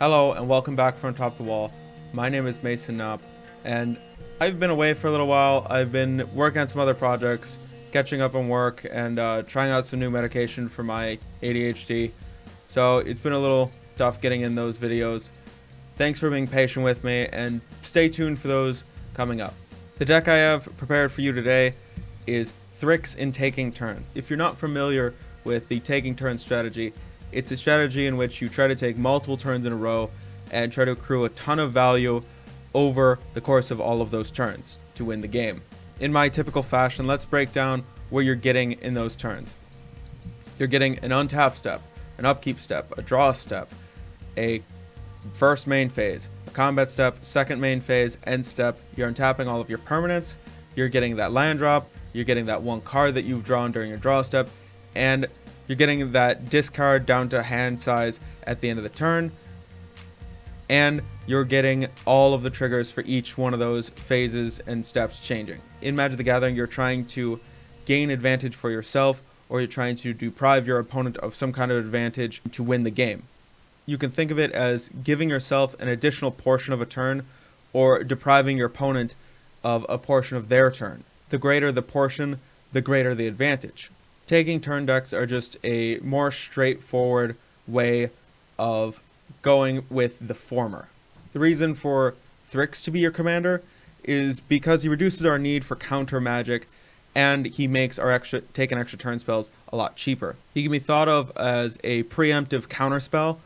Hello and welcome back from Top of the Wall. My name is Mason Knopp, and I've been away for a little while. I've been working on some other projects, catching up on work, and trying out some new medication for my ADHD. So it's been a little tough getting in those videos. Thanks for being patient with me, and stay tuned for those coming up. The deck I have prepared for you today is Thryx in Taking Turns. If you're not familiar with the Taking Turns strategy, it's a strategy in which you try to take multiple turns in a row and try to accrue a ton of value over the course of all of those turns to win the game. In my typical fashion, let's break down what you're getting in those turns. You're getting an untap step, an upkeep step, a draw step, a first main phase, a combat step, second main phase, end step. You're untapping all of your permanents. You're getting that land drop. You're getting that one card that you've drawn during your draw step, and you're getting that discard down to hand size at the end of the turn, and you're getting all of the triggers for each one of those phases and steps changing. In Magic the Gathering, you're trying to gain advantage for yourself, or you're trying to deprive your opponent of some kind of advantage to win the game. You can think of it as giving yourself an additional portion of a turn, or depriving your opponent of a portion of their turn. The greater the portion, the greater the advantage. Taking turn decks are just a more straightforward way of going with the former. The reason for Thryx to be your commander is because he reduces our need for counter magic, and he makes our taking extra turn spells a lot cheaper. He can be thought of as a preemptive counter spell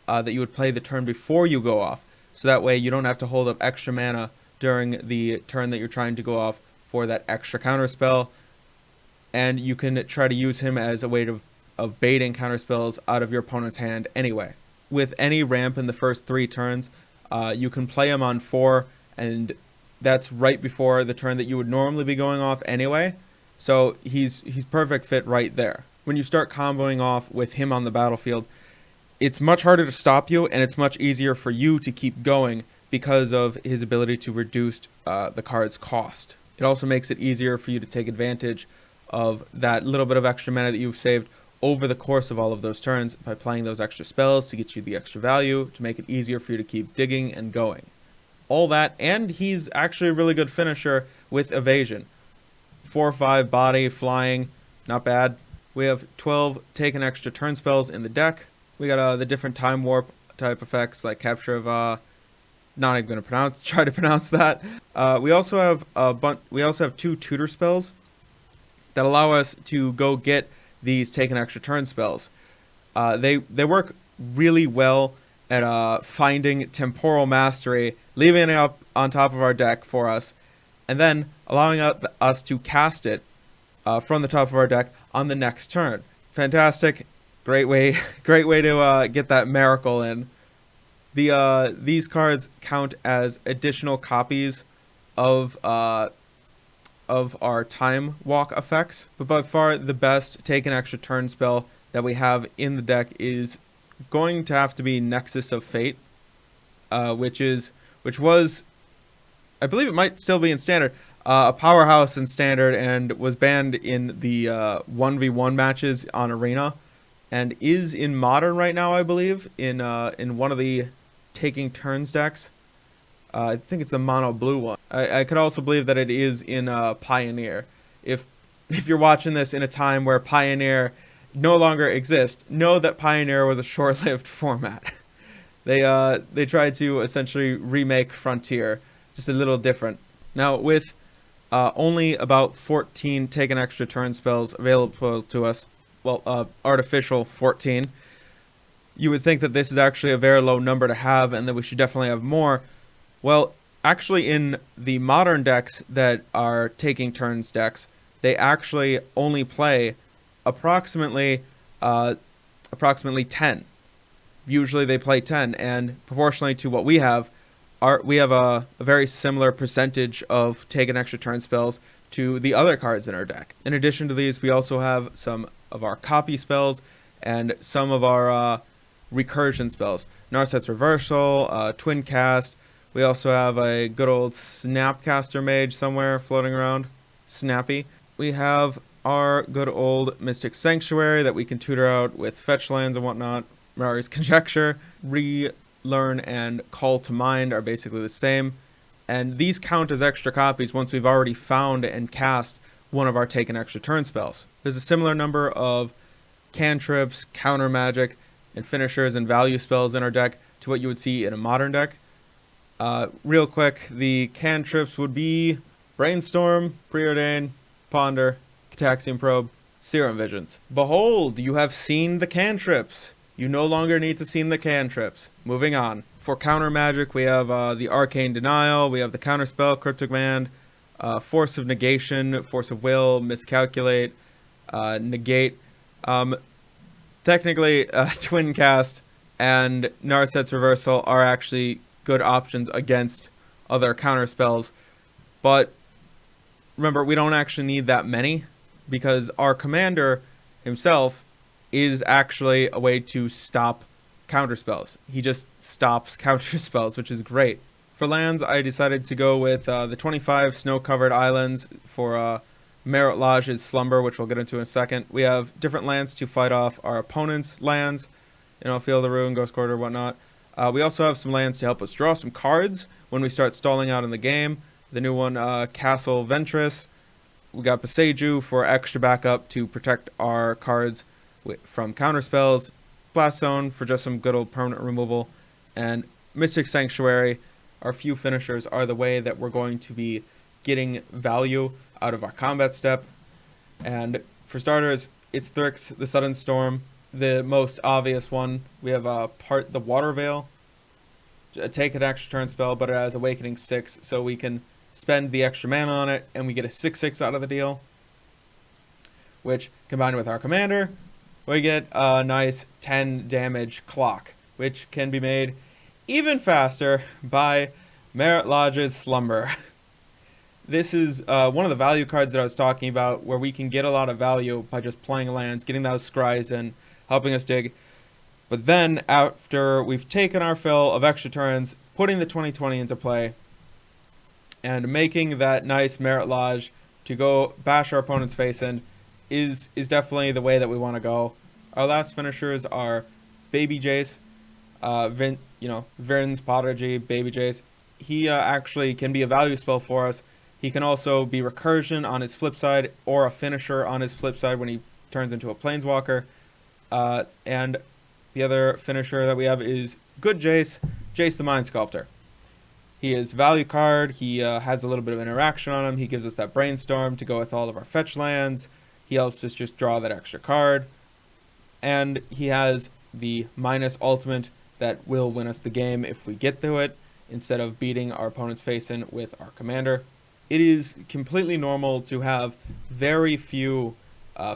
that you would play the turn before you go off, so that way you don't have to hold up extra mana during the turn that you're trying to go off for that extra counter spell. And you can try to use him as a way of baiting counterspells out of your opponent's hand anyway. With any ramp in the first 3 turns, you can play him on 4, and that's right before the turn that you would normally be going off anyway. So he's perfect fit right there. When you start comboing off with him on the battlefield, it's much harder to stop you, and it's much easier for you to keep going because of his ability to reduce the card's cost. It also makes it easier for you to take advantage of that little bit of extra mana that you've saved over the course of all of those turns by playing those extra spells to get you the extra value, to make it easier for you to keep digging and going. All that, and he's actually a really good finisher with evasion. 4/5 body, flying, not bad. We have 12 taken extra turn spells in the deck. We got the different time warp type effects like capture of not even gonna try to pronounce that. We also have 2 tutor spells that allow us to go get these taken extra turn spells. They work really well at finding temporal mastery, leaving it up on top of our deck for us, and then allowing us to cast it from the top of our deck on the next turn. Fantastic, great way to get that miracle in. These cards count as additional copies of our time walk effects, but by far the best take an extra turn spell that we have in the deck is going to have to be Nexus of Fate, which was, I believe it might still be in Standard, a powerhouse in Standard, and was banned in the 1v1 matches on Arena, and is in Modern right now, I believe, in one of the Taking Turns decks. I think it's the mono blue one. I could also believe that it is in Pioneer. If you're watching this in a time where Pioneer no longer exists, know that Pioneer was a short-lived format. They tried to essentially remake Frontier, just a little different. Now, with only about 14 taken extra turn spells available to us, well, artificial 14, you would think that this is actually a very low number to have, and that we should definitely have more. Well, actually, in the modern decks that are taking turns decks, they actually only play approximately 10. Usually they play 10, and proportionally to what we have a very similar percentage of taken extra turn spells to the other cards in our deck. In addition to these, we also have some of our copy spells and some of our recursion spells. Narset's Reversal, Twin Cast. We also have a good old Snapcaster Mage somewhere floating around. Snappy. We have our good old Mystic Sanctuary that we can tutor out with fetch lands and whatnot. Mirari's Conjecture. Learn and Call to Mind are basically the same, and these count as extra copies once we've already found and cast one of our take an extra turn spells. There's a similar number of cantrips, counter magic, and finishers and value spells in our deck to what you would see in a modern deck. Real quick, the cantrips would be Brainstorm, Preordain, Ponder, Cataxian Probe, Serum Visions. Behold, you have seen the cantrips. You no longer need to see the cantrips. Moving on. For counter magic, we have the Arcane Denial, we have the Counterspell, Cryptic Command, Force of Negation, Force of Will, Miscalculate, Negate. Technically, Twin Cast and Narset's Reversal are actually good options against other counter spells, but remember, we don't actually need that many because our commander himself is actually a way to stop counter spells. He just stops counter spells, which is great. For lands, I decided to go with the 25 snow-covered islands for Merit Lodge's Slumber, which we'll get into in a second. We have different lands to fight off our opponent's lands, Field of Ruin, Ghost Quarter, whatnot. We also have some lands to help us draw some cards when we start stalling out in the game. The new one, Castle Ventress. We got Beseju for extra backup to protect our cards from counterspells. Blast Zone for just some good old permanent removal. And Mystic Sanctuary, our few finishers, are the way that we're going to be getting value out of our combat step. And for starters, it's Thryx, the Sudden Storm, the most obvious one. We have the Water Veil, take an extra turn spell, but it has Awakening 6, so we can spend the extra mana on it, and we get a 6/6 out of the deal, which, combined with our commander, we get a nice 10 damage clock, which can be made even faster by Merit Lodge's Slumber. This is one of the value cards that I was talking about, where we can get a lot of value by just playing lands, getting those scries in, helping us dig. But then, after we've taken our fill of extra turns, putting the 20/20 into play, and making that nice Merit Lodge to go bash our opponent's face in is definitely the way that we want to go. Our last finishers are Baby Jace, Virin's Prodigy, Baby Jace. He actually can be a value spell for us. He can also be Recursion on his flip side, or a finisher on his flip side when he turns into a Planeswalker. And the other finisher that we have is Good Jace, Jace the Mind Sculptor. He is value card. He has a little bit of interaction on him. He gives us that Brainstorm to go with all of our fetch lands. He helps us just draw that extra card. And he has the minus ultimate that will win us the game if we get through it, instead of beating our opponent's face in with our commander. It is completely normal to have very few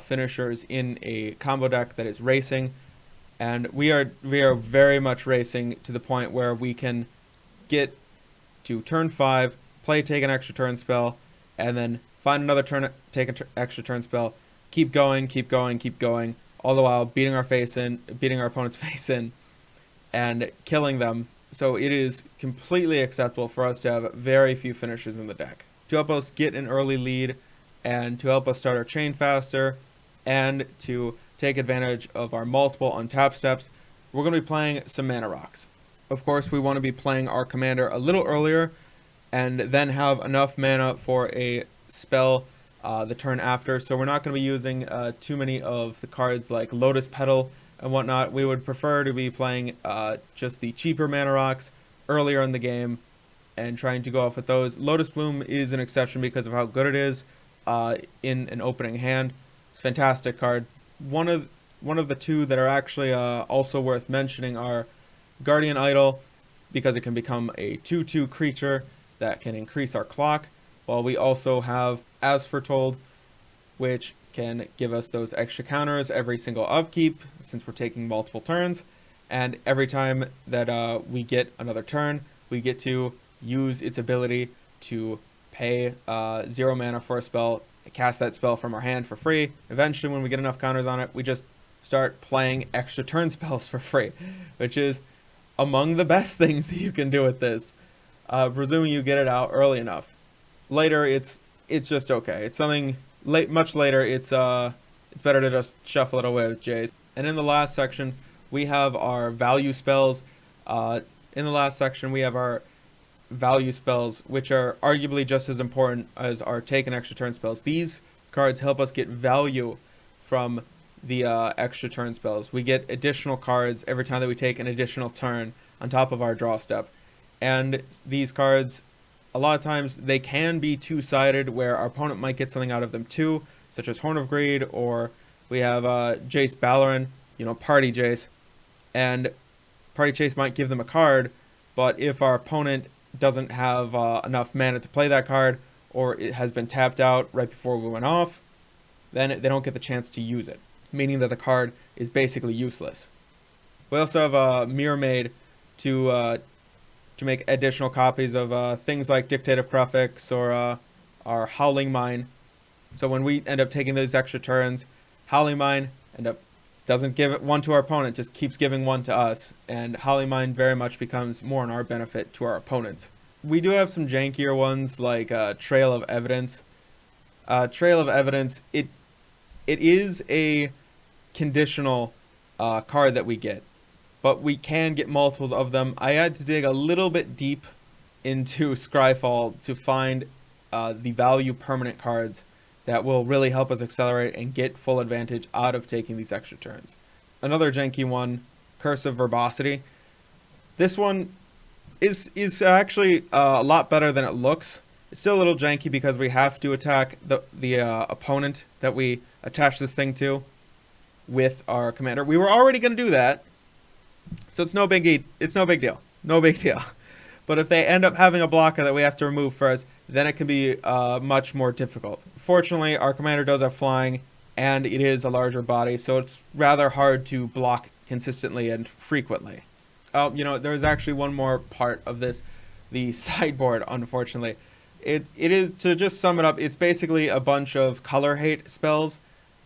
finishers in a combo deck that is racing, and we are very much racing to the point where we can get to turn 5, take an extra turn spell, and then find another turn, take an extra turn spell, keep going, all the while beating our opponent's face in, and killing them. So it is completely acceptable for us to have very few finishers in the deck to help us get an early lead, and to help us start our chain faster, and to take advantage of our multiple untap steps. We're going to be playing some Mana Rocks. Of course, we want to be playing our commander a little earlier, and then have enough mana for a spell the turn after. So we're not going to be using too many of the cards like Lotus Petal and whatnot. We would prefer to be playing just the cheaper Mana Rocks earlier in the game, and trying to go off with those. Lotus Bloom is an exception because of how good it is in an opening hand. It's a fantastic card. One of the two that are actually also worth mentioning are Guardian Idol, because it can become a 2/2 creature that can increase our clock, while we also have As Foretold, which can give us those extra counters every single upkeep, since we're taking multiple turns, and every time that we get another turn, we get to use its ability to pay 0 mana for a spell, cast that spell from our hand for free. Eventually, when we get enough counters on it, we just start playing extra turn spells for free, which is among the best things that you can do with this, presuming you get it out early enough. Later, it's just okay. It's something much later. It's better to just shuffle it away with Jace. And in the last section, we have our value spells. In the last section, we have our value spells, which are arguably just as important as our take an extra turn spells. These cards help us get value from the extra turn spells. We get additional cards every time that we take an additional turn on top of our draw step. And these cards, a lot of times, they can be two-sided, where our opponent might get something out of them too, such as Horn of Greed, or we have Jace Ballerin, Party Jace. And Party Chase might give them a card, but if our opponent doesn't have enough mana to play that card, or it has been tapped out right before we went off, then they don't get the chance to use it, meaning that the card is basically useless. We also have Mirror Maid to make additional copies of things like Dictative Prefix or our Howling Mine. So when we end up taking those extra turns, Howling Mine doesn't give it one to our opponent, just keeps giving one to us, and Howling Mine very much becomes more in our benefit to our opponents. We do have some jankier ones like Trail of Evidence. Trail of Evidence, it is a conditional card that we get, but we can get multiples of them. I had to dig a little bit deep into Scryfall to find the value permanent cards that will really help us accelerate and get full advantage out of taking these extra turns. Another janky one, Curse of Verbosity. This one is actually a lot better than it looks. It's still a little janky because we have to attack the opponent that we attach this thing to with our commander. We were already going to do that, so it's no big deal. No big deal. But if they end up having a blocker that we have to remove first, then it can be much more difficult. Fortunately, our commander does have flying, and it is a larger body, so it's rather hard to block consistently and frequently. Oh, there's actually one more part of this, the sideboard, unfortunately. It is, to just sum it up, it's basically a bunch of color hate spells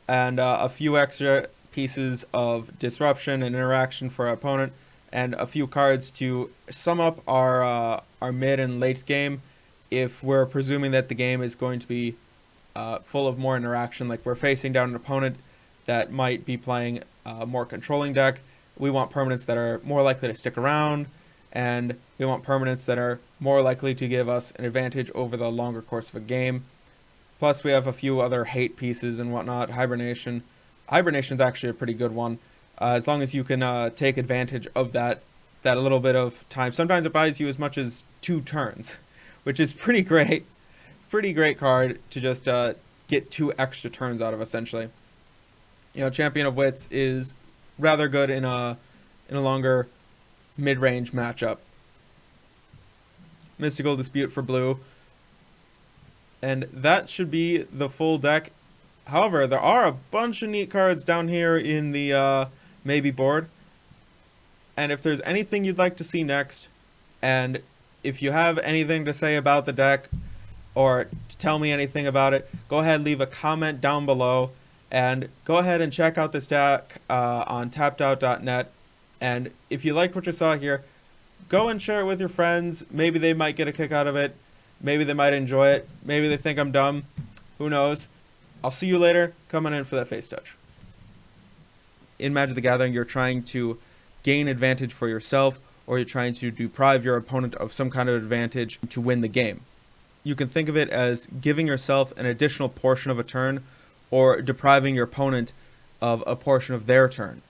and a few extra pieces of disruption and interaction for our opponent, and a few cards to sum up our mid and late game if we're presuming that the game is going to be full of more interaction, like we're facing down an opponent that might be playing a more controlling deck. We want permanents that are more likely to stick around, and we want permanents that are more likely to give us an advantage over the longer course of a game. Plus, we have a few other hate pieces and whatnot. Hibernation. Hibernation's actually a pretty good one, as long as you can take advantage of that little bit of time. Sometimes it buys you as much as 2 turns, which is pretty great. Pretty great card to just get 2 extra turns out of, essentially. Champion of Wits is rather good in a longer mid-range matchup. Mystical Dispute for blue. And that should be the full deck. However, there are a bunch of neat cards down here in the maybe board. And if there's anything you'd like to see next, and if you have anything to say about the deck, or to tell me anything about it, go ahead and leave a comment down below, and go ahead and check out this deck on tappedout.net. And if you liked what you saw here, go and share it with your friends. Maybe they might get a kick out of it. Maybe they might enjoy it. Maybe they think I'm dumb. Who knows? I'll see you later. Coming in for that face touch. In Magic the Gathering, you're trying to gain advantage for yourself, or you're trying to deprive your opponent of some kind of advantage to win the game. You can think of it as giving yourself an additional portion of a turn, or depriving your opponent of a portion of their turn.